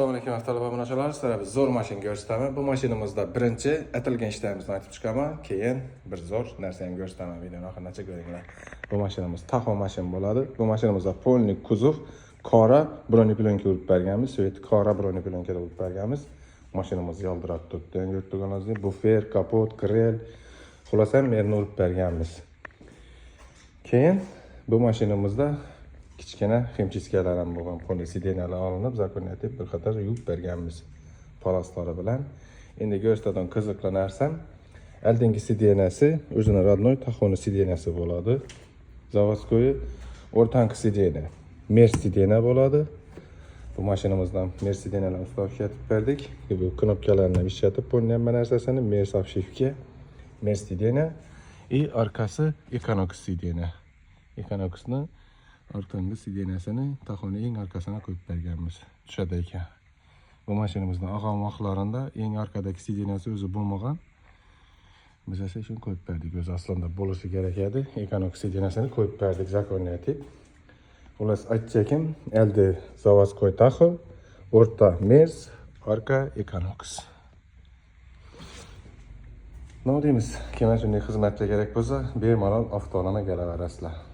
Assalomu alaykum talaba munosabatlar. Sizlarga zo'r mashina ko'rsataman. Bu mashinamizda birinchi atalgan ishlarimizni aytib chiqaman, keyin bir zo'r narsani ko'rsataman. Videoni oxirigacha ko'ringlar. Bu mashinamiz taxo mashina bo'ladi. Bu mashinamizda polni kuzov qora broneplyonka urib berganmiz. Svet qora broneplyonka urib berganmiz. Mashinamiz yaltirab turibdi. Ko'rganingizdek, bufer, kapot, grel, xulosa merni urib berganmiz. Keyin bu mashinamizda kichkina ximchiskalar ham bo'lgan, polni sidenalar olinib, zakoniyatib bir qator yuvib berganmiz palastlari bilan. Endi ko'rsatadigan qiziqli narsam, oldingi sidenasi o'zining родной taxoni sidenasi bo'ladi. Zavodskoy o'rtangi sidena, mer sidena bo'ladi. Bu mashinamizdan mer sidenalarni ustavga yetib berdik. Bu knopkalarni ishlatib, polni hamma narsasini mer savshifga, mer sidena и arkasi Econox sidena. Econoxni ortangi sidenasini taxoni eng arkasına qo'yib berganmiz. Tushadi ekan. Bu mashinamizning og'am vaqtlarida eng arkadagi sidenasi o'zi bo'lmagan. Biz esa shuni qo'yib berdik. O'zi aslida bo'lishi kerak edi. Econox sidenasini qo'yib berdik zakoniyatib. Xullas aytchakim, elde zavodskoy taxo, o'rta mers, arka Econox. Nima deymiz? Kim shunday xizmatga kerak bo'lsa, bemalol avtoolona kelaverasizlar.